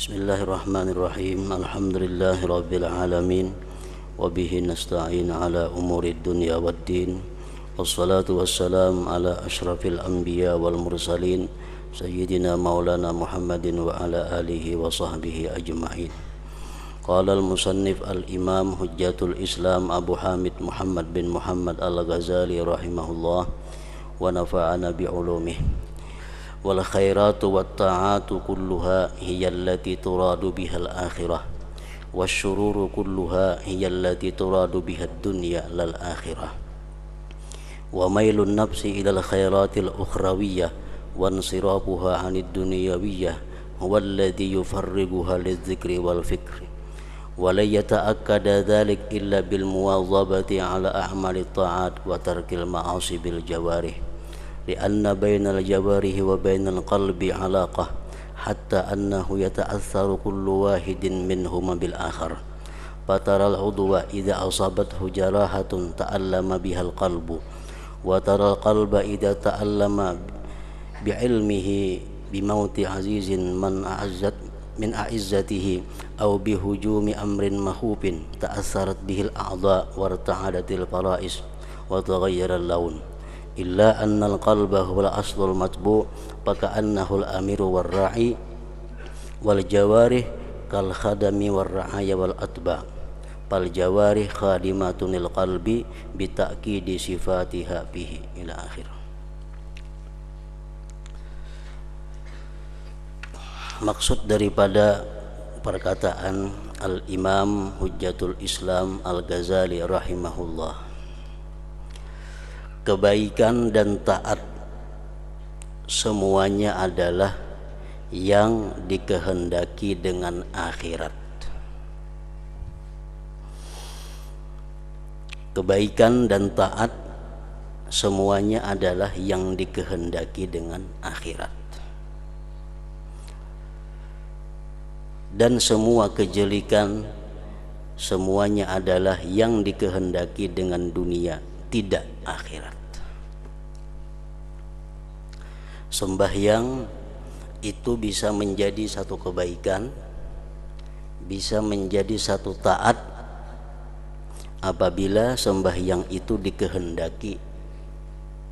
Bismillahirrahmanirrahim. Alhamdulillahirabbil alamin. Wa bihi nasta'in ala umuri dunya waddin. Wassalatu wassalam ala asyrafil anbiya wal mursalin sayyidina maulana Muhammadin wa ala alihi wa sahbihi ajma'in. Qala al-musannif al-imam hujjatul Islam Abu Hamid Muhammad bin Muhammad al-Ghazali rahimahullah wa nafa'ana bi'ulumihi. Wal khairatu wat ta'atu kulluha hiya allati turadu biha al-akhirah wasyururu kulluha hiya allati turadu biha ad-dunya lal akhirah wa mailun nafsi ila al-khairatil ukhrawiyyah wa insirafuha 'anid dunyawiyyah huwa alladhi yufarriguha lidh-dhikri wal fikri wa la yata'akkada dhalik illa bil muwadhabati 'ala a'mali ta'at wa tarkil ma'asi bil jawarih لأن بين الجوارح وبين القلب علاقة حتى أنه يتأثر كل واحد منهما بالآخر فترى العضو إذا أصابته جراحة تألم بها القلب وترى القلب إذا تألم بعلمه بموت عزيز من أعزته أو بهجوم أمر مخوف تأثرت به الأعضاء وارتعدت الفرائس وتغير اللون إلا أن القلب هو الأصل المتبوع فكأنه الأمير والراعي والجوارح كالخدم والرعايا والأتباع فالجوارح خادمة للقلب بتأكيد صفاتها به إلى آخره. Maksud daripada perkataan Al-Imam Hujjatul Islam Al-Ghazali rahimahullah, kebaikan dan taat semuanya adalah yang dikehendaki dengan akhirat. Kebaikan dan taat semuanya adalah yang dikehendaki dengan akhirat. Dan semua kejelikan semuanya adalah yang dikehendaki dengan dunia, tidak akhirat. Sembahyang itu bisa menjadi satu kebaikan, bisa menjadi satu taat apabila sembahyang itu dikehendaki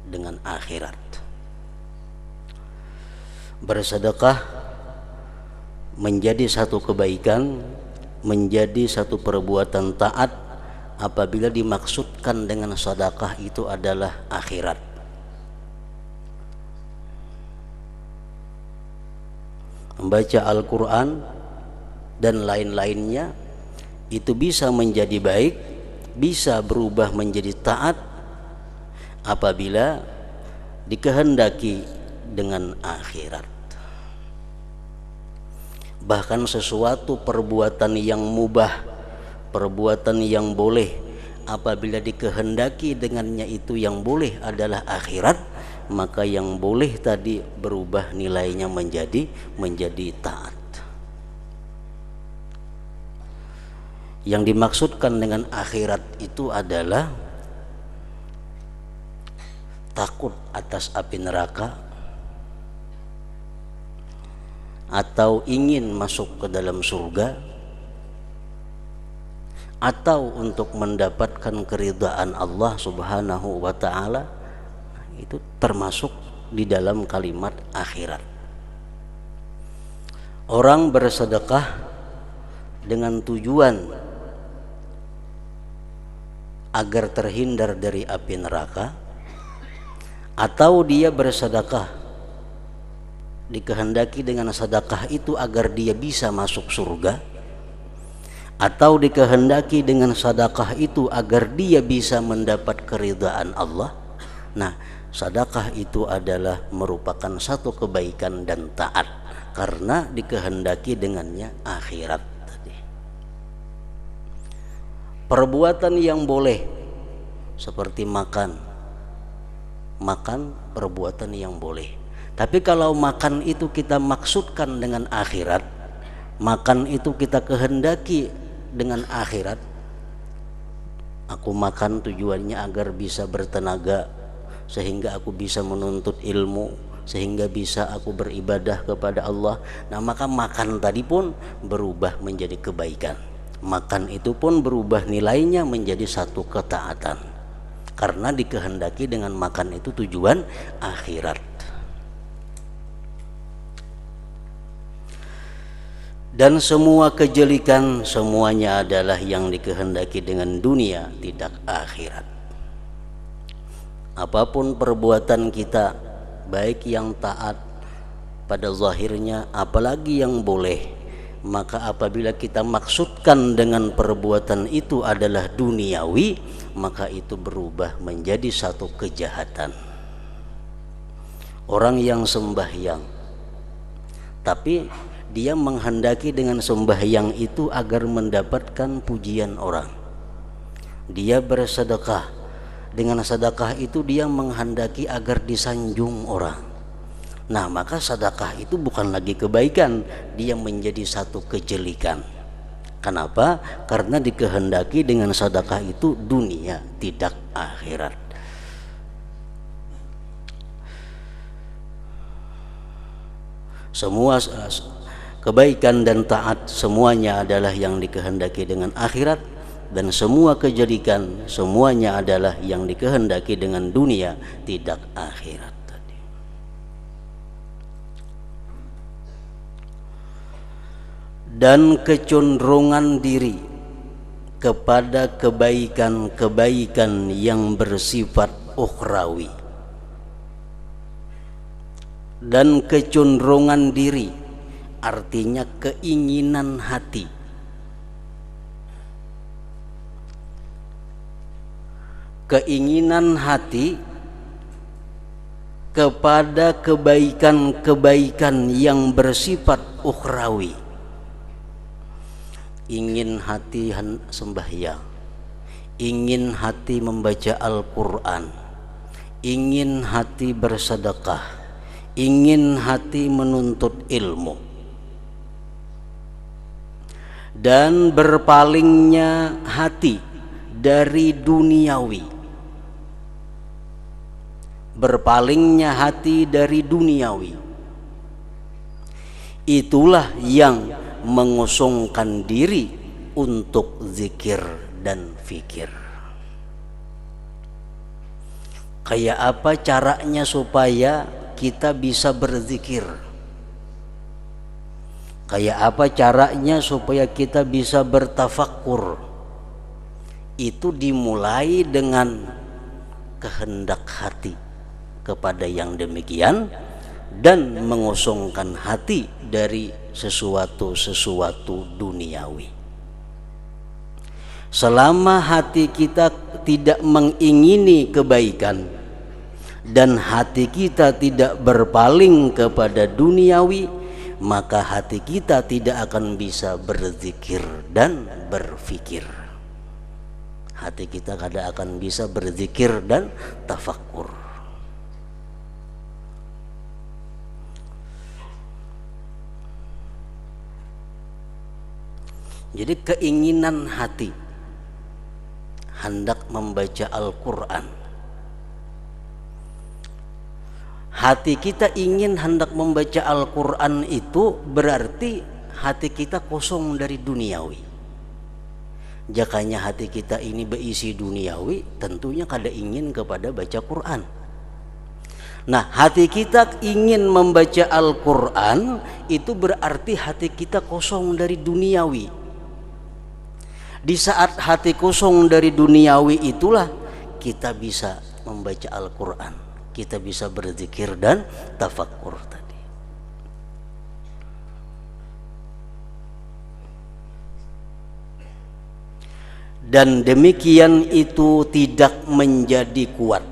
dengan akhirat. Bersedekah menjadi satu kebaikan, menjadi satu perbuatan taat apabila dimaksudkan dengan sedekah itu adalah akhirat. Membaca Al-Quran dan lain-lainnya itu bisa menjadi baik, bisa berubah menjadi taat apabila dikehendaki dengan akhirat. Bahkan sesuatu perbuatan yang mubah, perbuatan yang boleh, apabila dikehendaki dengannya itu yang boleh adalah akhirat, maka yang boleh tadi berubah nilainya menjadi taat. Yang dimaksudkan dengan akhirat itu adalah takut atas api neraka atau ingin masuk ke dalam surga, atau untuk mendapatkan keridhaan Allah Subhanahu wa ta'ala, itu termasuk di dalam kalimat akhirat. Orang bersedekah dengan tujuan agar terhindar dari api neraka, atau dia bersedekah dikehendaki dengan sedekah itu agar dia bisa masuk surga, atau dikehendaki dengan sedekah itu agar dia bisa mendapat keridhaan Allah. Nah, sedekah itu adalah merupakan satu kebaikan dan taat karena dikehendaki dengannya akhirat tadi. Perbuatan yang boleh seperti makan perbuatan yang boleh. Tapi kalau makan itu kita maksudkan dengan akhirat, makan itu kita kehendaki dengan akhirat, aku makan tujuannya agar bisa bertenaga sehingga aku bisa menuntut ilmu, sehingga bisa aku beribadah kepada Allah. Nah, maka makan tadi pun berubah menjadi kebaikan. Makan itu pun berubah nilainya menjadi satu ketaatan, karena dikehendaki dengan makan itu tujuan akhirat. Dan semua kejelikan semuanya adalah yang dikehendaki dengan dunia, tidak akhirat. Apapun perbuatan kita, baik yang taat pada zahirnya, apalagi yang boleh, maka apabila kita maksudkan dengan perbuatan itu adalah duniawi, maka itu berubah menjadi satu kejahatan. Orang yang sembahyang, tapi dia menghendaki dengan sembahyang itu agar mendapatkan pujian orang. Dia bersedekah, dengan sedekah itu dia menghendaki agar disanjung orang. Nah, maka sedekah itu bukan lagi kebaikan, dia menjadi satu kejelikan. Kenapa? Karena dikehendaki dengan sedekah itu dunia, tidak akhirat. Semua kebaikan dan taat semuanya adalah yang dikehendaki dengan akhirat, dan semua kejelikan semuanya adalah yang dikehendaki dengan dunia, tidak akhirat. Dan kecenderungan diri kepada kebaikan-kebaikan yang bersifat ukhrawi, dan kecenderungan diri artinya keinginan hati, keinginan hati kepada kebaikan-kebaikan yang bersifat ukhrawi. Ingin hati sembahyang, ingin hati membaca Al-Quran, ingin hati bersedekah, ingin hati menuntut ilmu, dan berpalingnya hati dari duniawi, berpalingnya hati dari duniawi, itulah yang mengosongkan diri untuk zikir dan fikir. Kayak apa caranya supaya kita bisa berzikir? Kayak apa caranya supaya kita bisa bertafakkur? Itu dimulai dengan kehendak hati kepada yang demikian, dan mengosongkan hati dari sesuatu duniawi. Selama hati kita tidak mengingini kebaikan dan hati kita tidak berpaling kepada duniawi, maka hati kita tidak akan bisa berzikir dan berfikir. Hati kita tidak akan bisa berzikir dan tafakkur. Jadi keinginan hati hendak membaca Al-Quran, hati kita ingin hendak membaca Al-Quran, itu berarti hati kita kosong dari duniawi. Jakanya hati kita ini berisi duniawi, tentunya kada ingin kepada baca Quran. Nah, hati kita ingin membaca Al-Quran, itu berarti hati kita kosong dari duniawi. Di saat hati kosong dari duniawi itulah kita bisa membaca Al-Quran, kita bisa berzikir dan tafakkur tadi. Dan demikian itu tidak menjadi kuat,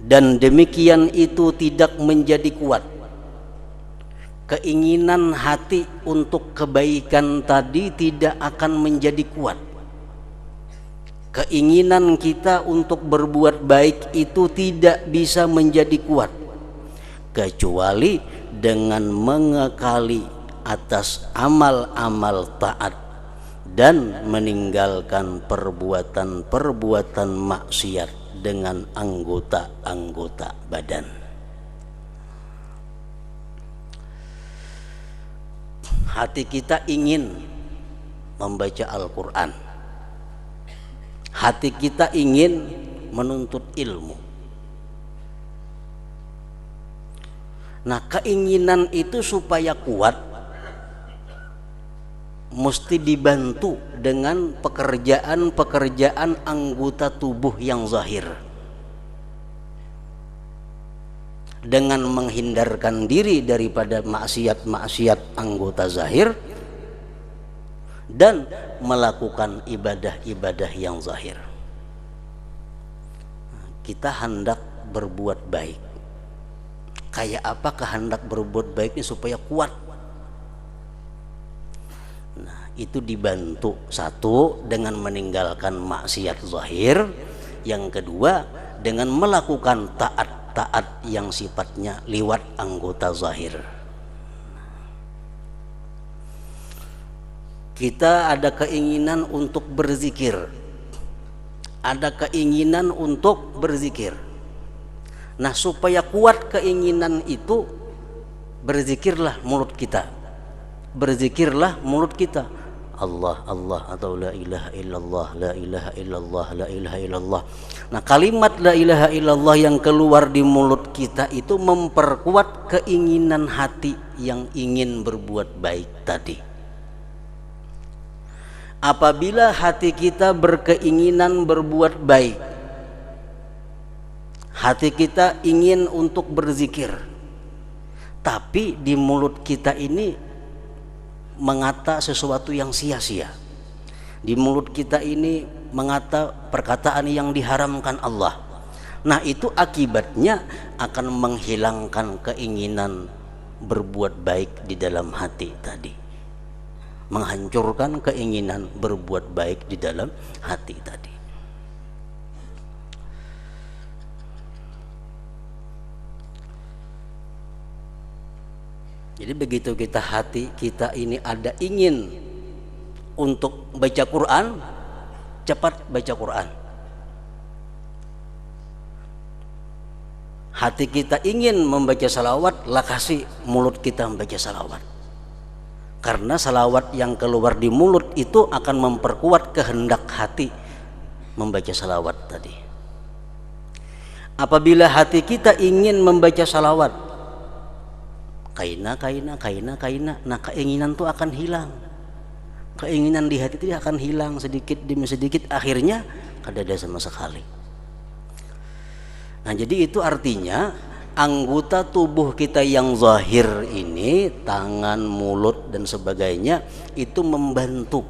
dan demikian itu tidak menjadi kuat. Keinginan hati untuk kebaikan tadi tidak akan menjadi kuat. Keinginan kita untuk berbuat baik itu tidak bisa menjadi kuat, kecuali dengan mengekali atas amal-amal taat dan meninggalkan perbuatan-perbuatan maksiat dengan anggota-anggota badan. Hati kita ingin membaca Al-Quran, hati kita ingin menuntut ilmu. Nah, keinginan itu supaya kuat mesti dibantu dengan pekerjaan-pekerjaan anggota tubuh yang zahir, dengan menghindarkan diri daripada maksiat-maksiat anggota zahir dan melakukan ibadah-ibadah yang zahir. Kita hendak berbuat baik. Kayak apa kehendak berbuat baik ini supaya kuat? Nah, itu dibantu satu dengan meninggalkan maksiat zahir, yang kedua dengan melakukan taat yang sifatnya liwat anggota zahir. Kita ada keinginan untuk berzikir, ada keinginan untuk berzikir. Nah, supaya kuat keinginan itu, berzikirlah mulut kita. Berzikirlah mulut kita. Allah, Allah, atau la ilaha illallah, la ilaha illallah, la ilaha illallah. Nah, kalimat la ilaha illallah yang keluar di mulut kita itu memperkuat keinginan hati yang ingin berbuat baik tadi. Apabila hati kita berkeinginan berbuat baik, hati kita ingin untuk berzikir, tapi di mulut kita ini mengata sesuatu yang sia-sia. Di mulut kita ini mengata perkataan yang diharamkan Allah. Nah, itu akibatnya akan menghilangkan keinginan berbuat baik di dalam hati tadi, menghancurkan keinginan berbuat baik di dalam hati tadi. Jadi begitu hati kita ini ada ingin untuk baca Quran, cepat baca Quran. Hati kita ingin membaca salawat, lah kasih mulut kita membaca salawat. Karena salawat yang keluar di mulut itu akan memperkuat kehendak hati membaca salawat tadi. Apabila hati kita ingin membaca salawat, kaina, nah keinginan itu akan hilang. Keinginan di hati itu akan hilang sedikit demi sedikit, akhirnya kada ada sama sekali. Nah, jadi itu artinya anggota tubuh kita yang zahir ini, tangan, mulut dan sebagainya, itu membantu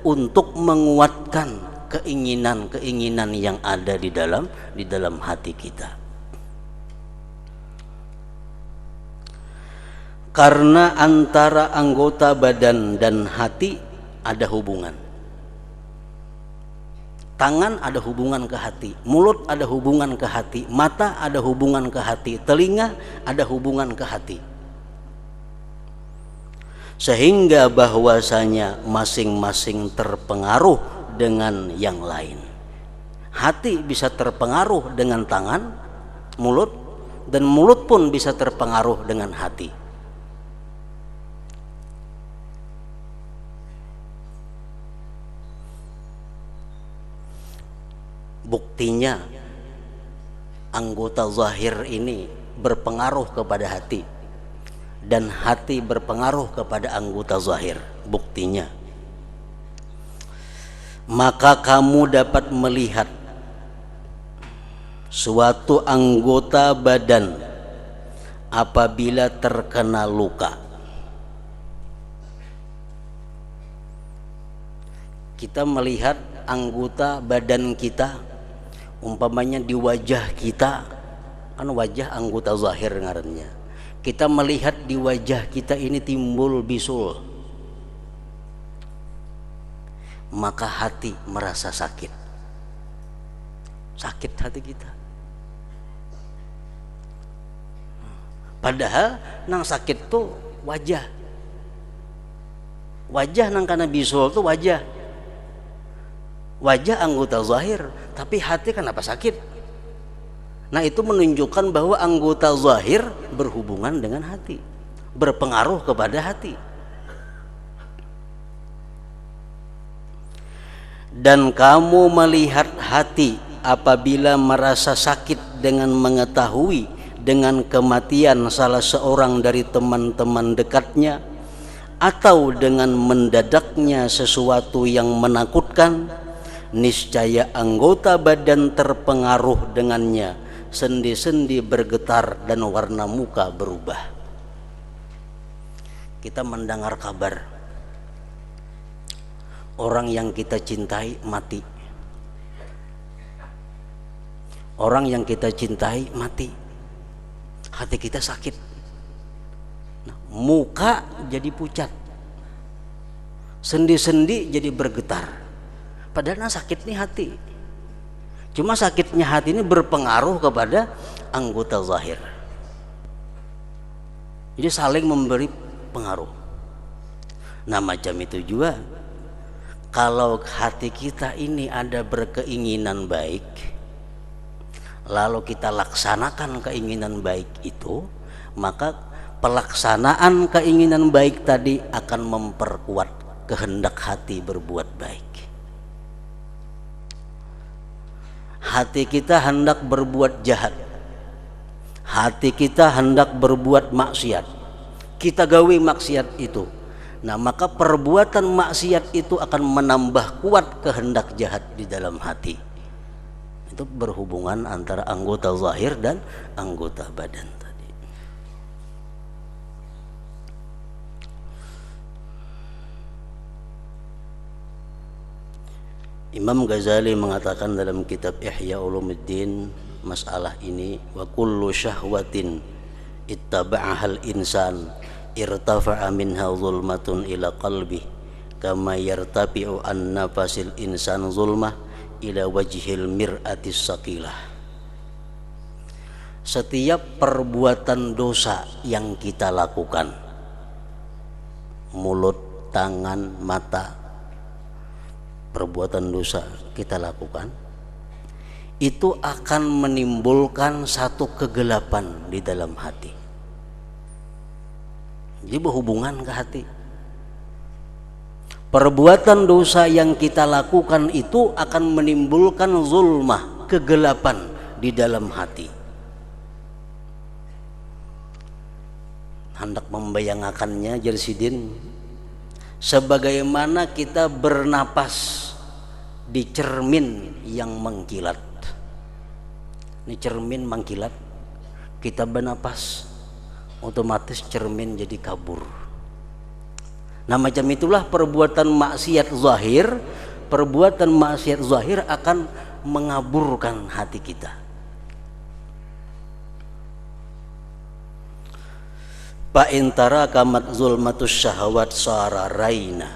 untuk menguatkan keinginan yang ada di dalam hati kita. Karena antara anggota badan dan hati ada hubungan. Tangan ada hubungan ke hati, mulut ada hubungan ke hati, mata ada hubungan ke hati, telinga ada hubungan ke hati. Sehingga bahwasanya masing-masing terpengaruh dengan yang lain. Hati bisa terpengaruh dengan tangan, mulut, dan mulut pun bisa terpengaruh dengan hati. Buktinya anggota zahir ini berpengaruh kepada hati dan hati berpengaruh kepada anggota zahir. Buktinya, maka kamu dapat melihat suatu anggota badan apabila terkena luka. Kita melihat anggota badan kita, umpamanya di wajah kita, kan wajah anggota zahir ngarannya. Kita melihat di wajah kita ini timbul bisul, maka hati merasa sakit. Sakit hati kita. Padahal nang sakit tuh wajah. Wajah nang kana bisul tuh wajah. Wajah anggota zahir, tapi hati kenapa sakit? Nah, itu menunjukkan bahwa anggota zahir berhubungan dengan hati, berpengaruh kepada hati. Dan kamu melihat hati apabila merasa sakit dengan mengetahui dengan kematian salah seorang dari teman-teman dekatnya, atau dengan mendadaknya sesuatu yang menakutkan, niscaya anggota badan terpengaruh dengannya, sendi-sendi bergetar dan warna muka berubah. Kita mendengar kabar orang yang kita cintai mati. Orang yang kita cintai mati. Hati kita sakit. Nah, muka jadi pucat. Sendi-sendi jadi bergetar. Padahal sakit nih hati. Cuma sakitnya hati ini berpengaruh kepada anggota zahir. Jadi saling memberi pengaruh. Nah, macam itu juga kalau hati kita ini ada berkeinginan baik, lalu kita laksanakan keinginan baik itu, maka pelaksanaan keinginan baik tadi akan memperkuat kehendak hati berbuat baik. Hati kita hendak berbuat jahat, hati kita hendak berbuat maksiat, kita gawe maksiat itu. Nah, maka perbuatan maksiat itu akan menambah kuat kehendak jahat di dalam hati. Itu berhubungan antara anggota zahir dan anggota badan tadi. Imam Ghazali mengatakan dalam kitab Ihya Ulumuddin masalah ini, wa kullu syahwatin ittaba'ahal insan irtafa'a minha zulmatun ila qalbi kama yartafi'u an nafasil insan zulmah ila wajhil mir'atis saqilah. Setiap perbuatan dosa yang kita lakukan, mulut, tangan, mata, perbuatan dosa kita lakukan, itu akan menimbulkan satu kegelapan di dalam hati. Jadi berhubungan ke hati. Perbuatan dosa yang kita lakukan itu akan menimbulkan zulmah, kegelapan di dalam hati. Hendak membayangkannya Jersidin, sebagaimana kita bernapas di cermin yang mengkilat. Ini cermin mengkilat, kita bernapas, otomatis cermin jadi kabur. Nah, macam itulah perbuatan maksiat zahir. Perbuatan maksiat zahir akan mengaburkan hati kita. Fa in tarakamat zulmatus syahwat sara raina.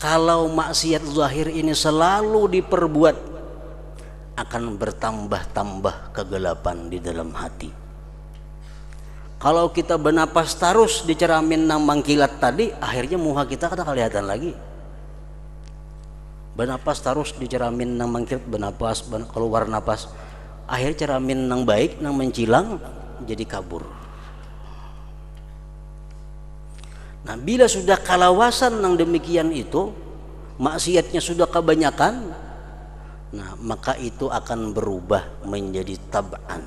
Kalau maksiat zahir ini selalu diperbuat, akan bertambah-tambah kegelapan di dalam hati. Kalau kita bernapas terus di cermin nang mangkilat tadi, akhirnya muka kita kada kelihatan lagi. Bernapas terus di cermin nang mangkilat, bernapas, keluar napas, akhirnya cermin nang baik nang mencilang jadi kabur. Nah, bila sudah kalawasan nang demikian itu, maksiatnya sudah kebanyakan, nah maka itu akan berubah menjadi tab'an,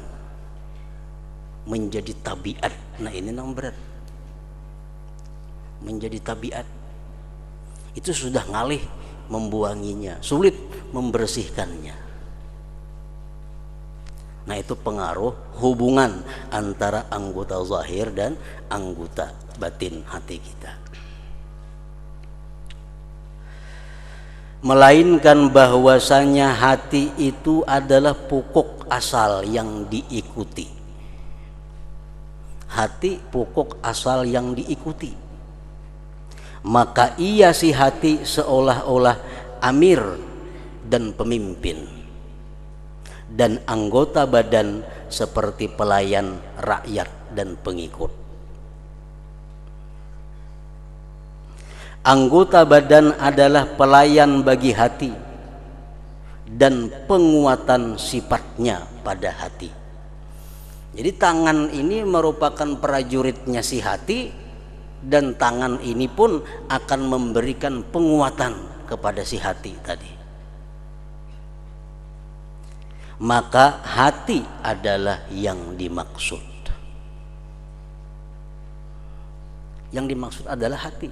menjadi tabiat. Nah, ini yang berat. Menjadi tabiat itu sudah ngalih membuanginya, sulit membersihkannya. Nah, itu pengaruh hubungan antara anggota zahir dan anggota batin hati kita. Melainkan bahwasanya hati itu adalah pokok asal yang diikuti. Hati pokok asal yang diikuti. Maka ia si hati seolah-olah amir dan pemimpin, dan anggota badan seperti pelayan, rakyat dan pengikut. Anggota badan adalah pelayan bagi hati dan penguatan sifatnya pada hati. Jadi tangan ini merupakan prajuritnya si hati, dan tangan ini pun akan memberikan penguatan kepada si hati tadi. Maka hati adalah yang dimaksud. Yang dimaksud adalah hati.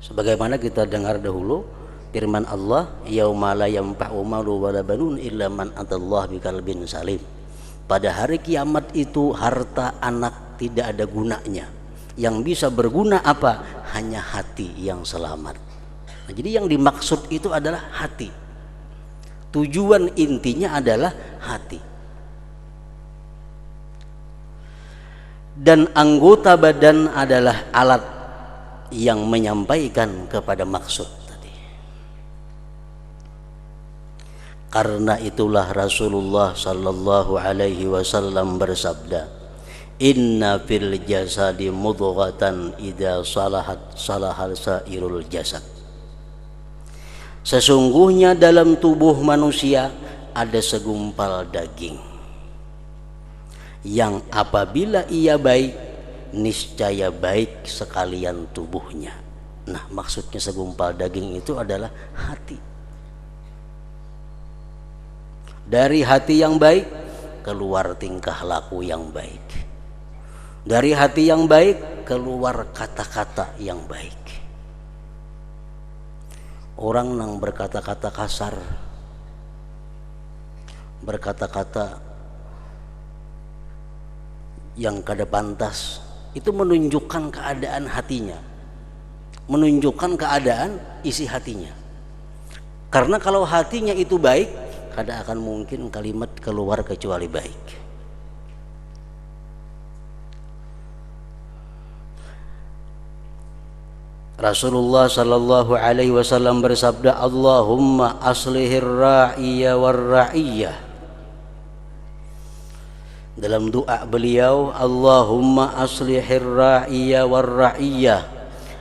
Sebagaimana kita dengar dahulu firman Allah, yauma la yanfa'u malu wala banun illa man atallaha biqalbin salim. Pada hari kiamat itu harta anak tidak ada gunanya. Yang bisa berguna apa? Hanya hati yang selamat. Nah, jadi yang dimaksud itu adalah hati. Tujuan intinya adalah hati. Dan anggota badan adalah alat yang menyampaikan kepada maksud tadi. Karena itulah Rasulullah sallallahu alaihi wasallam bersabda, inna fil jasadi mudghatan idza salahat salahal sairul jasad. Sesungguhnya dalam tubuh manusia ada segumpal daging yang apabila ia baik, niscaya baik sekalian tubuhnya. Nah, maksudnya segumpal daging itu adalah hati. Dari hati yang baik keluar tingkah laku yang baik. Dari hati yang baik keluar kata-kata yang baik. Orang yang berkata-kata kasar, berkata-kata yang kada pantas, itu menunjukkan keadaan hatinya, menunjukkan keadaan isi hatinya. Karena kalau hatinya itu baik, kada akan mungkin kalimat keluar kecuali baik. Rasulullah sallallahu alaihi wasallam bersabda, Allahumma aslihir ra'iyya war ra'iyah. Dalam doa beliau, Allahumma aslihir ra'iyya war ra'iyah,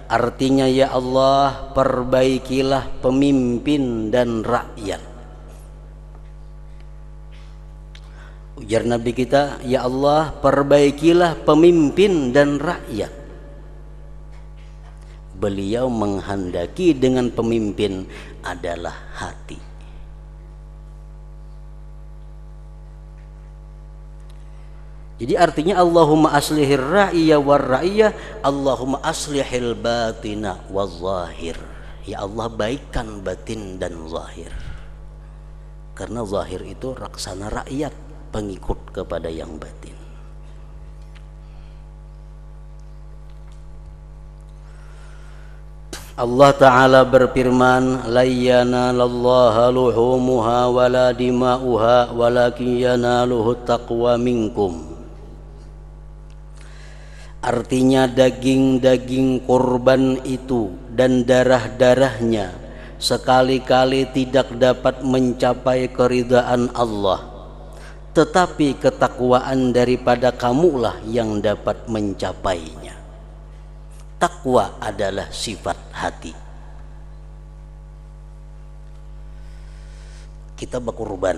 artinya ya Allah perbaikilah pemimpin dan rakyat. Ujar Nabi kita, ya Allah perbaikilah pemimpin dan rakyat. Beliau menghendaki dengan pemimpin adalah hati. Jadi artinya Allahumma aslihir ra'iyya war ra'iyah, Allahumma aslihil batina waz zahir. Ya Allah baikkan batin dan zahir. Karena zahir itu laksana rakyat, pengikut kepada yang batin. Allah Ta'ala berfirman, la yanalallaha luhumuha wala dima'uha walakin yanaluhu taqwa minkum. Artinya daging-daging kurban itu dan darah-darahnya sekali-kali tidak dapat mencapai keridhaan Allah, tetapi ketakwaan daripada kamulah yang dapat mencapainya. Takwa adalah sifat hati. Kita berkurban,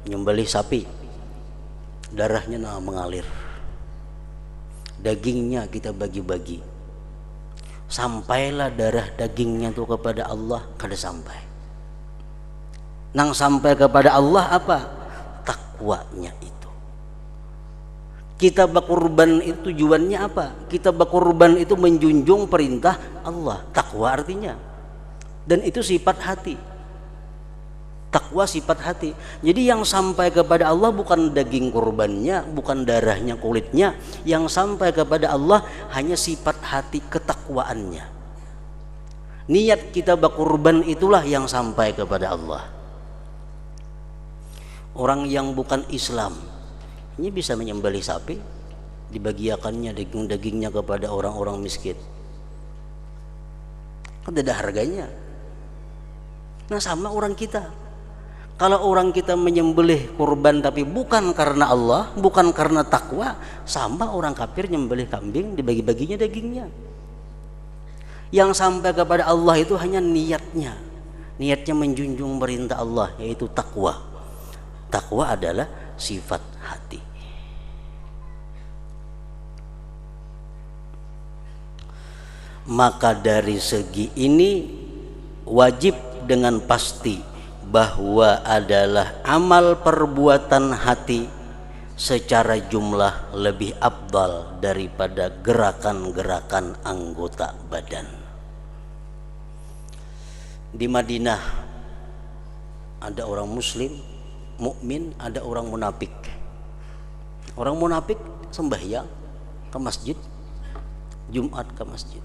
nyembelih sapi, darahnya mengalir, dagingnya kita bagi-bagi, sampailah darah dagingnya itu kepada Allah, kada sampai. Nang sampai kepada Allah apa? Takwanya itu. Kita berkurban itu tujuannya apa? Kita berkurban itu menjunjung perintah Allah. Takwa artinya. Dan itu sifat hati. Takwa sifat hati. Jadi yang sampai kepada Allah bukan daging kurbannya, bukan darahnya, kulitnya. Yang sampai kepada Allah hanya sifat hati, ketakwaannya. Niat kita berkurban itulah yang sampai kepada Allah. Orang yang bukan Islam ini bisa menyembelih sapi, dibagiakannya daging-dagingnya kepada orang-orang miskin. Kan ada harganya. Nah sama orang kita. Kalau orang kita menyembelih kurban tapi bukan karena Allah, bukan karena takwa, sama orang kafir nyembelih kambing dibagi-baginya dagingnya. Yang sampai kepada Allah itu hanya niatnya. Niatnya menjunjung perintah Allah, yaitu takwa. Takwa adalah sifat hati. Maka dari segi ini wajib dengan pasti bahwa adalah amal perbuatan hati secara jumlah lebih afdal daripada gerakan-gerakan anggota badan. Di Madinah ada orang muslim mukmin, ada orang munafik. Orang munafik sembahyang ke masjid, Jumat ke masjid.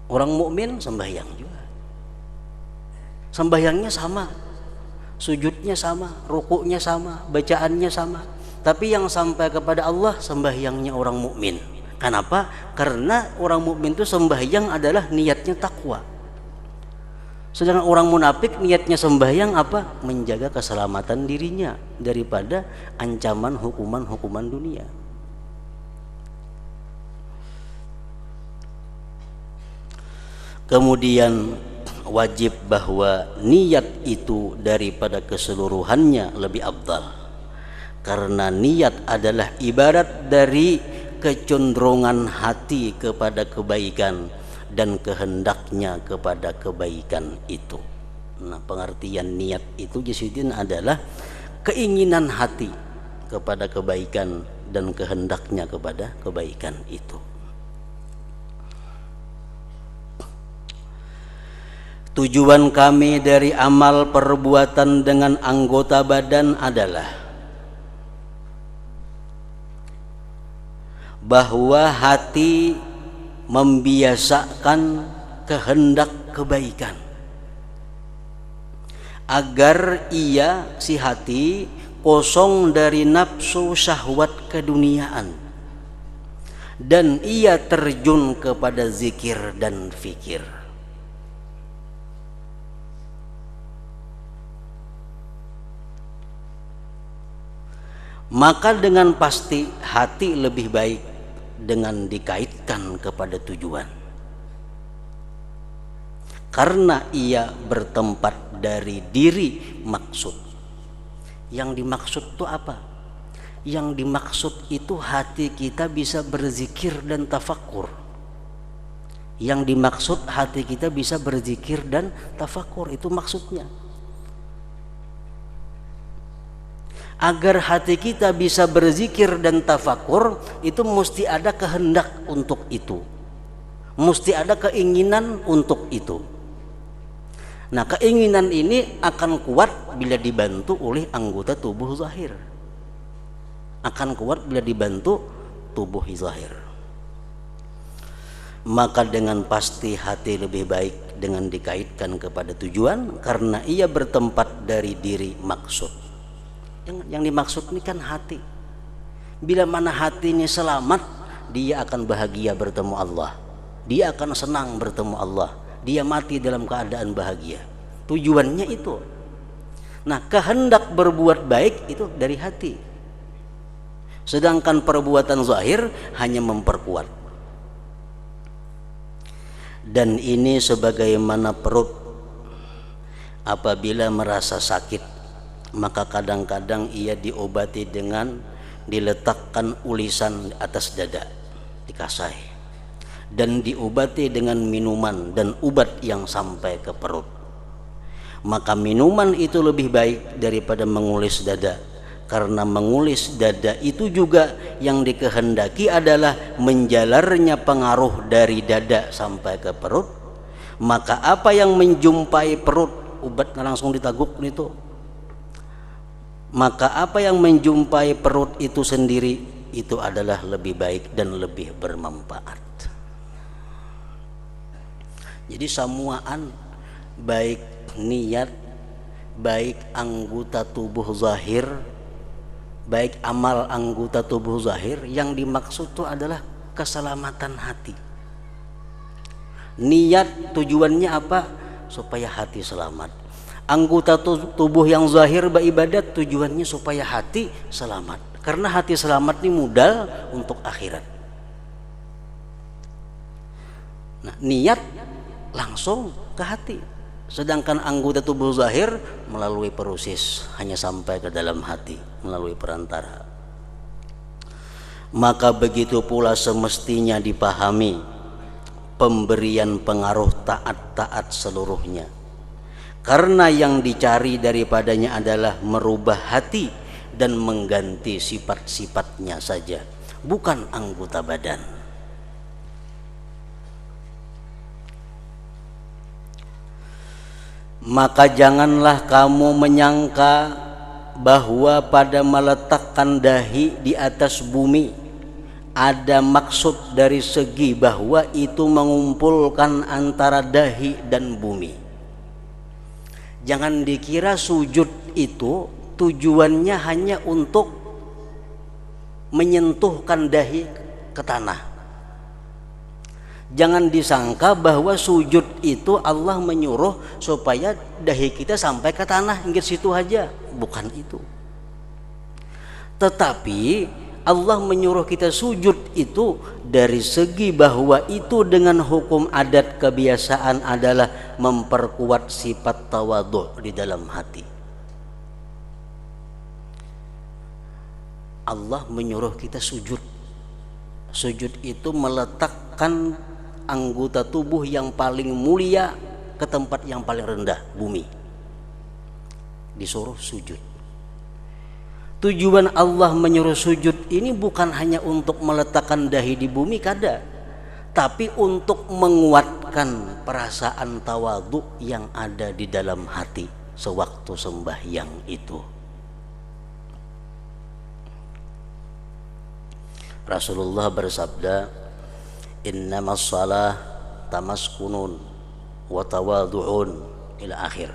Orang mukmin sembahyang juga. Sembahyangnya sama, sujudnya sama, rukuknya sama, bacaannya sama. Tapi yang sampai kepada Allah sembahyangnya orang mukmin. Kenapa? Karena orang mukmin itu sembahyang adalah niatnya takwa. Sedangkan orang munafik niatnya sembahyang apa? Menjaga keselamatan dirinya daripada ancaman hukuman-hukuman dunia. Kemudian wajib bahwa niat itu daripada keseluruhannya lebih afdal, karena niat adalah ibarat dari kecenderungan hati kepada kebaikan dan kehendaknya kepada kebaikan itu. Nah, pengertian niat itu jisidin adalah keinginan hati kepada kebaikan dan kehendaknya kepada kebaikan itu. Tujuan kami dari amal perbuatan dengan anggota badan adalah bahwa hati membiasakan kehendak kebaikan agar ia, si hati, kosong dari nafsu syahwat keduniaan dan ia terjun kepada zikir dan fikir. Maka dengan pasti hati lebih baik dengan dikaitkan kepada tujuan, karena ia bertempat dari diri maksud. Yang dimaksud itu apa? Yang dimaksud itu hati kita bisa berzikir dan tafakur. Yang dimaksud hati kita bisa berzikir dan tafakur, itu maksudnya. Agar hati kita bisa berzikir dan tafakur, itu mesti ada kehendak untuk itu, mesti ada keinginan untuk itu. Nah, keinginan ini akan kuat bila dibantu oleh anggota tubuh zahir, akan kuat bila dibantu tubuh zahir. Maka dengan pasti hati lebih baik dengan dikaitkan kepada tujuan, karena ia bertempat dari diri maksud. Yang dimaksud ini kan hati. Bila mana hati ini selamat, dia akan bahagia bertemu Allah, dia akan senang bertemu Allah, dia mati dalam keadaan bahagia. Tujuannya itu. Nah, kehendak berbuat baik itu dari hati, sedangkan perbuatan zahir hanya memperkuat. Dan ini sebagaimana perut apabila merasa sakit, maka kadang-kadang ia diobati dengan diletakkan ulisan atas dada, dikasai, dan diobati dengan minuman dan obat yang sampai ke perut. Maka minuman itu lebih baik daripada mengulis dada, karena mengulis dada itu juga yang dikehendaki adalah menjalarnya pengaruh dari dada sampai ke perut. Maka apa yang menjumpai perut, obatnya langsung ditaguk itu. Maka apa yang menjumpai perut itu sendiri itu adalah lebih baik dan lebih bermanfaat. Jadi samuaan, baik niat, baik anggota tubuh zahir, baik amal anggota tubuh zahir, yang dimaksud itu adalah keselamatan hati. Niat tujuannya apa? Supaya hati selamat. Anggota tubuh yang zahir beribadat tujuannya supaya hati selamat, karena hati selamat ini modal untuk akhirat. Nah, niat langsung ke hati, sedangkan anggota tubuh zahir melalui proses hanya sampai ke dalam hati melalui perantara. Maka begitu pula semestinya dipahami pemberian pengaruh taat-taat seluruhnya, karena yang dicari daripadanya adalah merubah hati dan mengganti sifat-sifatnya saja, bukan anggota badan. Maka janganlah kamu menyangka bahwa pada meletakkan dahi di atas bumi ada maksud dari segi bahwa itu mengumpulkan antara dahi dan bumi. Jangan dikira sujud itu tujuannya hanya untuk menyentuhkan dahi ke tanah. Jangan disangka bahwa sujud itu Allah menyuruh supaya dahi kita sampai ke tanah, inggit situ aja. Bukan itu. Tetapi Allah menyuruh kita sujud itu dari segi bahwa itu dengan hukum adat kebiasaan adalah memperkuat sifat tawadhu di dalam hati. Allah menyuruh kita sujud. Sujud itu meletakkan anggota tubuh yang paling mulia ke tempat yang paling rendah, bumi. Disuruh sujud. Tujuan Allah menyuruh sujud ini bukan hanya untuk meletakkan dahi di bumi kada, tapi untuk menguatkan perasaan tawadhu yang ada di dalam hati sewaktu sembahyang itu. Rasulullah bersabda, innamas shalah tamaskunun wa tawadhu'un ila akhir.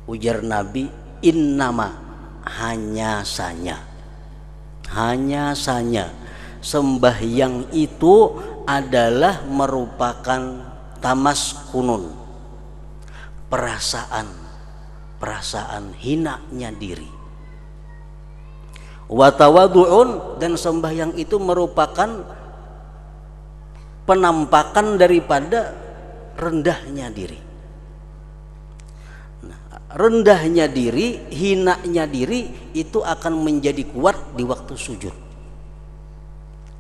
Ujar Nabi, innama, hanya saja sembahyang itu adalah merupakan tamaskunun, perasaan hinanya diri. Wa tawadhu'un, dan sembahyang itu merupakan penampakan daripada rendahnya diri. Nah, rendahnya diri, hinanya diri itu akan menjadi kuat di waktu sujud.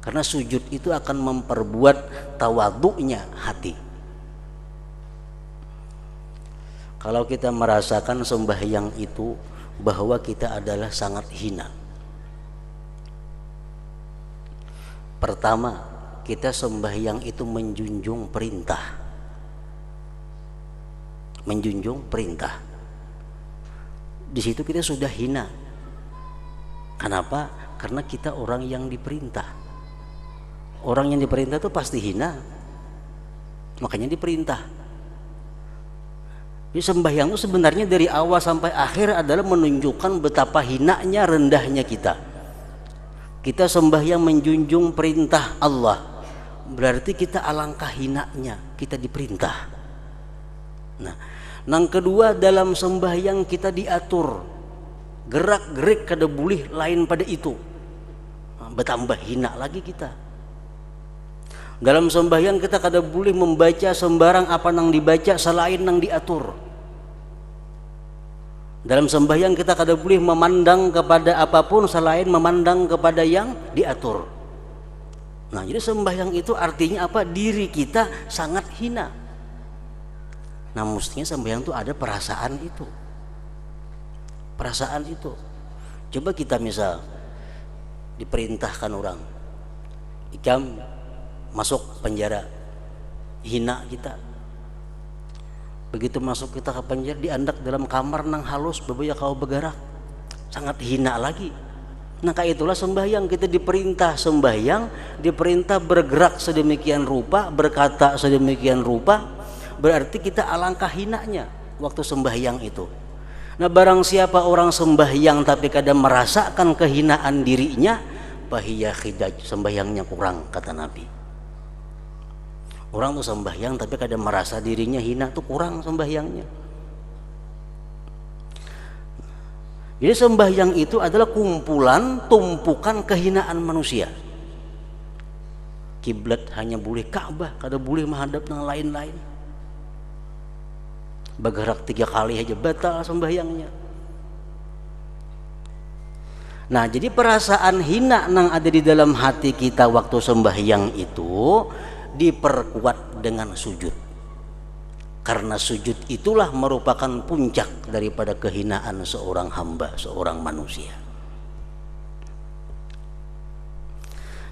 Karena sujud itu akan memperbuat tawadhu'nya hati. Kalau kita merasakan sembahyang itu bahwa kita adalah sangat hina. Pertama, kita sembahyang itu menjunjung perintah. Menjunjung perintah. Di situ kita sudah hina. Kenapa? Karena kita orang yang diperintah. Orang yang diperintah itu pasti hina. Makanya diperintah. Jadi sembahyang itu sebenarnya dari awal sampai akhir adalah menunjukkan betapa hinanya, rendahnya kita. Kita sembahyang menjunjung perintah Allah, berarti kita alangkah hinanya, kita diperintah. Nah, yang kedua, dalam sembahyang kita diatur gerak-gerik kada boleh lain pada itu. Nah, bertambah hina lagi kita. Dalam sembahyang kita kada boleh membaca sembarang apa nang dibaca selain nang diatur. Dalam sembahyang kita kada boleh memandang kepada apapun selain memandang kepada yang diatur. Nah, jadi sembahyang itu artinya apa? Diri kita sangat hina. Nah, mestinya sembahyang itu ada perasaan itu. Perasaan itu. Coba kita misal diperintahkan orang, ikam masuk penjara, hina kita. Begitu masuk kita ke penjara, diandak dalam kamar nang halus bebaya kau begarak, sangat hina lagi. Nah, kayak itulah sembahyang, kita diperintah sembahyang, diperintah bergerak sedemikian rupa, berkata sedemikian rupa, berarti kita alangkah hinanya waktu sembahyang itu. Nah, barang siapa orang sembahyang tapi kadang merasakan kehinaan dirinya, bahiyah khidaj, sembahyangnya kurang, kata Nabi. Orang tuh sembahyang tapi kadang merasa dirinya hina, tuh kurang sembahyangnya. Jadi sembahyang itu adalah kumpulan, tumpukan kehinaan manusia. Kiblat hanya boleh Ka'bah, kada boleh menghadap nang lain-lain. Bergerak 3 kali aja batal sembahyangnya. Nah, jadi perasaan hina nang ada di dalam hati kita waktu sembahyang itu diperkuat dengan sujud. Karena sujud itulah merupakan puncak daripada kehinaan seorang hamba, seorang manusia.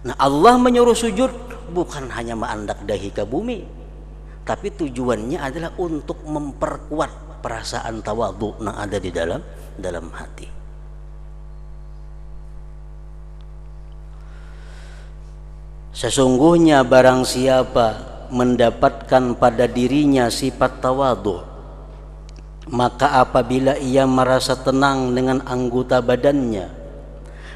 Nah, Allah menyuruh sujud bukan hanya menandak dahi ke bumi, tapi tujuannya adalah untuk memperkuat perasaan tawadhu yang ada di dalam hati. Sesungguhnya barang siapa mendapatkan pada dirinya sifat tawadhu, maka apabila ia merasa tenang dengan anggota badannya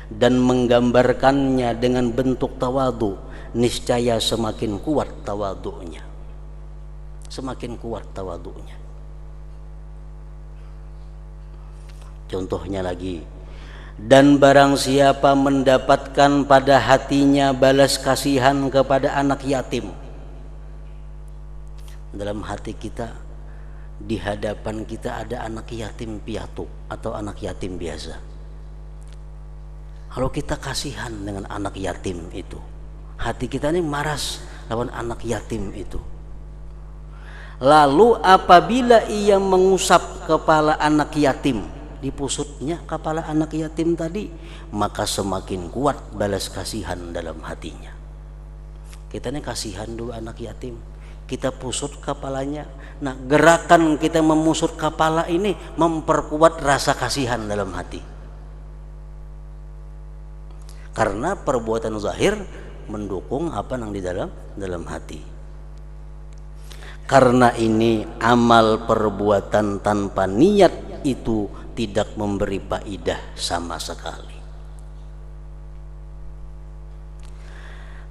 dan menggambarkannya dengan bentuk tawadhu, niscaya semakin kuat tawadhunya. Semakin kuat tawadhunya. Contohnya lagi, dan barang siapa mendapatkan pada hatinya balas kasihan kepada anak yatim. Dalam hati kita, di hadapan kita ada anak yatim piatu atau anak yatim biasa. Kalau kita kasihan dengan anak yatim itu, hati kita ini maras lawan anak yatim itu. Lalu apabila ia mengusap kepala anak yatim, dipusutnya kepala anak yatim tadi, maka semakin kuat balas kasihan dalam hatinya. Kita ini kasihan dulu anak yatim, kita pusut kepalanya. Nah, gerakan kita memusut kepala ini memperkuat rasa kasihan dalam hati. Karena perbuatan zahir mendukung apa yang di dalam hati. Karena ini amal perbuatan tanpa niat itu tidak memberi faidah sama sekali.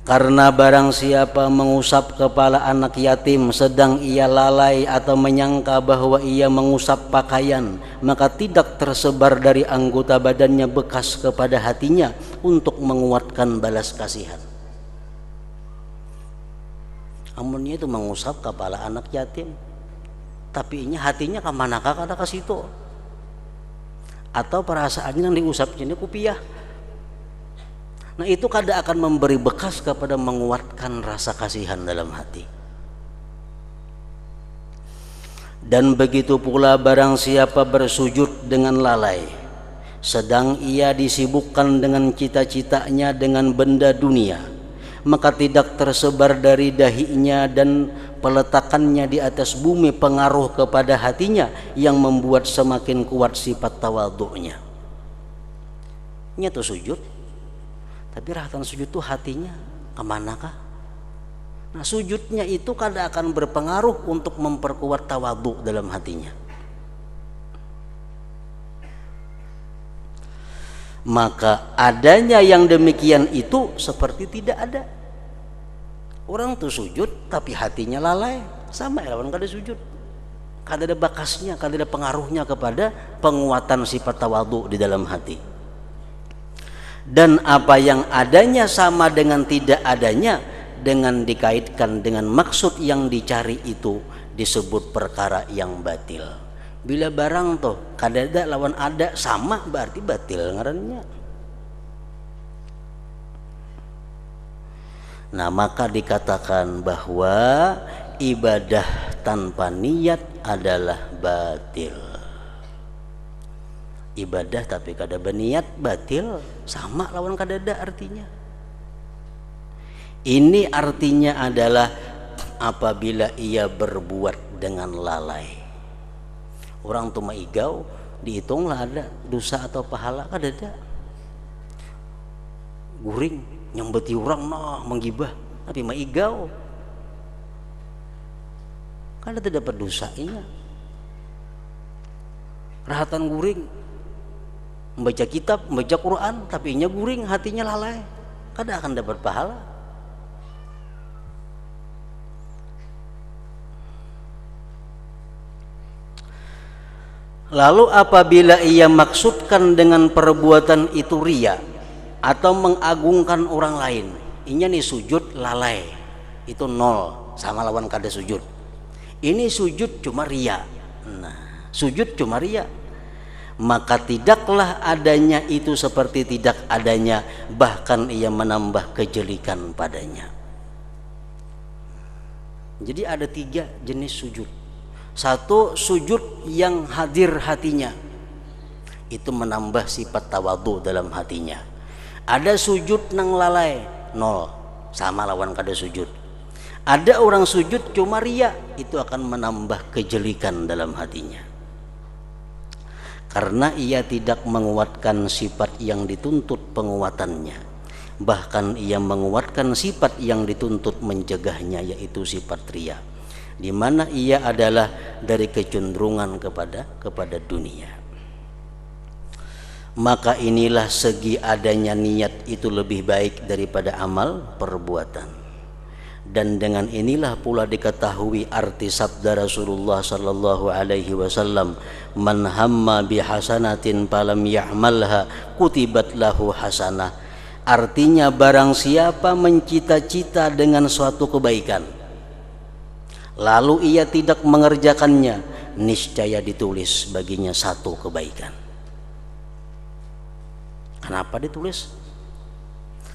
Karena barang siapa mengusap kepala anak yatim sedang ia lalai atau menyangka bahwa ia mengusap pakaian, maka tidak tersebar dari anggota badannya bekas kepada hatinya untuk menguatkan balas kasihan. Amunnya itu mengusap kepala anak yatim, tapi hatinya kemanakah kada ke situ? Atau perasaannya yang diusapnya ini kupiah. Nah, itu kada akan memberi bekas kepada menguatkan rasa kasihan dalam hati. Dan begitu pula barang siapa bersujud dengan lalai, sedang ia disibukkan dengan cita-citanya dengan benda dunia, maka tidak tersebar dari dahinya dan peletakannya di atas bumi pengaruh kepada hatinya yang membuat semakin kuat sifat tawadhu'nya. Nyata sujud, tapi rahatan sujud itu hatinya kemanakah? Nah, sujudnya itu kadang akan berpengaruh untuk memperkuat tawadhu dalam hatinya. Maka adanya yang demikian itu seperti tidak ada. Orang tuh sujud tapi hatinya lalai, sama lawan kada sujud. Kada ada bakasnya, kada ada pengaruhnya kepada penguatan sifat tawadhu di dalam hati. Dan apa yang adanya sama dengan tidak adanya, dengan dikaitkan dengan maksud yang dicari itu disebut perkara yang batil. Bila barang toh kadada lawan ada sama, berarti batil ngarannya. Nah, maka dikatakan bahwa ibadah tanpa niat adalah batil. Ibadah tapi kada berniat batil, sama lawan kadada artinya. Ini artinya adalah apabila ia berbuat dengan lalai. Orang tuh maigau dihitunglah ada dosa atau pahala kadada. Guring nyambeti orang nah menggibah tapi maigau kada dapat dosanya. Rahatan guring membaca kitab, membaca Quran tapi nya guring, hatinya lalai, kada akan dapat pahala. Lalu apabila ia maksudkan dengan perbuatan itu riya atau mengagungkan orang lain, Inya nih sujud lalai, itu 0 sama lawan kada sujud. Ini sujud cuma ria. Nah, sujud cuma ria. Maka tidaklah adanya itu seperti tidak adanya, bahkan ia menambah kejelikan padanya. Jadi ada 3 jenis sujud. Satu, sujud yang hadir hatinya, itu menambah sifat tawadhu dalam hatinya. Ada sujud nang lalai, 0 sama lawan kada sujud. Ada orang sujud cuma ria, itu akan menambah kejelikan dalam hatinya. Karena ia tidak menguatkan sifat yang dituntut penguatannya, bahkan ia menguatkan sifat yang dituntut mencegahnya, yaitu sifat ria, di mana ia adalah dari kecenderungan kepada dunia. Maka inilah segi adanya niat itu lebih baik daripada amal perbuatan. Dan dengan inilah pula diketahui arti sabda Rasulullah sallallahu alaihi wasallam, man hamma bihasanatin falam ya'malha kutibat lahu hasanah. Artinya barang siapa mencita-cita dengan suatu kebaikan lalu ia tidak mengerjakannya, niscaya ditulis baginya 1 kebaikan. Kenapa ditulis?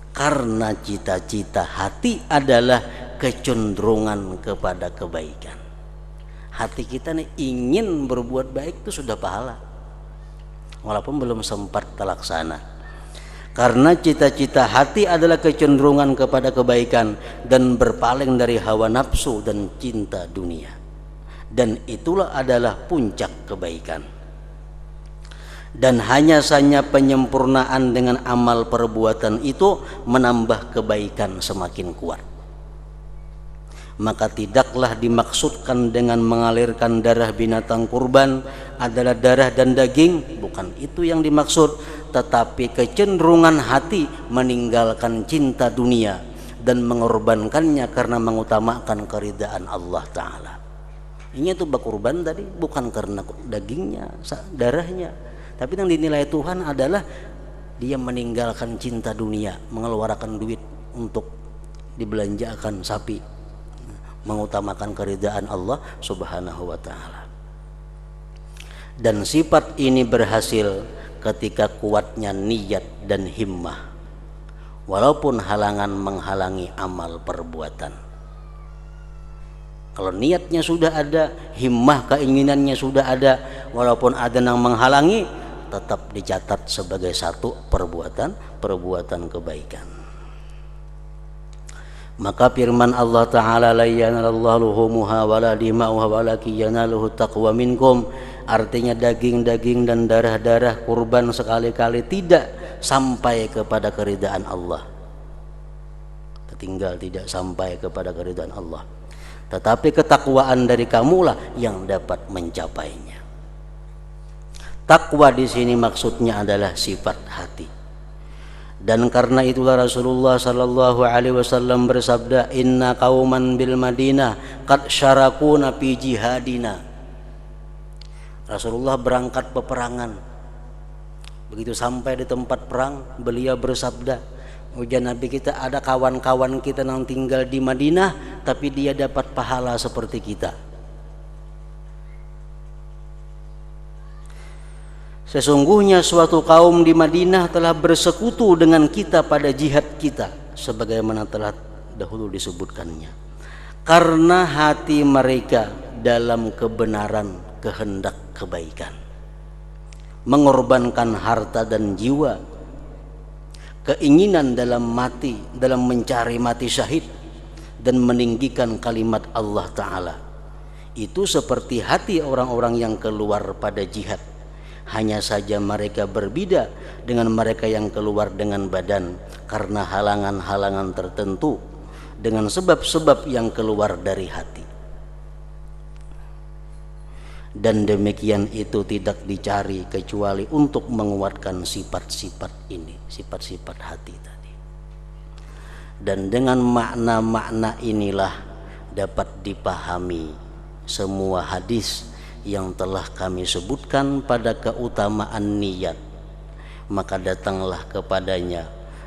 Karena cita-cita hati adalah kecenderungan kepada kebaikan. Hati kita nih ingin berbuat baik itu sudah pahala, walaupun belum sempat terlaksana. Karena cita-cita hati adalah kecenderungan kepada kebaikan dan berpaling dari hawa nafsu dan cinta dunia. Dan itulah adalah puncak kebaikan. Dan hanya saja penyempurnaan dengan amal perbuatan itu menambah kebaikan semakin kuat. Maka tidaklah dimaksudkan dengan mengalirkan darah binatang kurban adalah darah dan daging, bukan itu yang dimaksud, tetapi kecenderungan hati meninggalkan cinta dunia dan mengorbankannya karena mengutamakan keridaan Allah Ta'ala. Ini tuh berkurban tadi bukan karena dagingnya, darahnya, tapi yang dinilai Tuhan adalah dia meninggalkan cinta dunia, mengeluarkan duit untuk dibelanjakan sapi, mengutamakan keridaan Allah Subhanahu wa Ta'ala. Dan sifat ini berhasil ketika kuatnya niat dan himmah, walaupun halangan menghalangi amal perbuatan. Kalau niatnya sudah ada, himmah keinginannya sudah ada, walaupun ada yang menghalangi, tetap dicatat sebagai 1 perbuatan kebaikan. Maka firman Allah Ta'ala, la yanallahu luhumuha wala dima'uha walakin yanaluhu taqwa minkum, artinya daging-daging dan darah-darah kurban sekali-kali tidak sampai kepada keridaan Allah, tinggal tidak sampai kepada keridaan Allah, tetapi ketakwaan dari kamulah yang dapat mencapainya. Takwa di sini maksudnya adalah sifat hati. Dan karena itulah Rasulullah sallallahu alaihi wasallam bersabda, inna qauman bil Madinah qad syarakuna fi jihadina. Rasulullah berangkat peperangan. Begitu sampai di tempat perang, beliau bersabda, ujar Nabi kita, ada kawan-kawan kita yang tinggal di Madinah tapi dia dapat pahala seperti kita. Sesungguhnya suatu kaum di Madinah telah bersekutu dengan kita pada jihad kita, sebagaimana telah dahulu disebutkannya. Karena hati mereka dalam kebenaran kehendak kebaikan, mengorbankan harta dan jiwa, keinginan dalam mati, dalam mencari mati syahid dan meninggikan kalimat Allah Ta'ala. Itu seperti hati orang-orang yang keluar pada jihad. Hanya saja mereka berbeda dengan mereka yang keluar dengan badan karena halangan-halangan tertentu, dengan sebab-sebab yang keluar dari hati. Dan demikian itu tidak dicari kecuali untuk menguatkan sifat-sifat ini, sifat-sifat hati tadi. Dan dengan makna-makna inilah dapat dipahami semua hadis yang telah kami sebutkan pada keutamaan niat. Maka datanglah kepadanya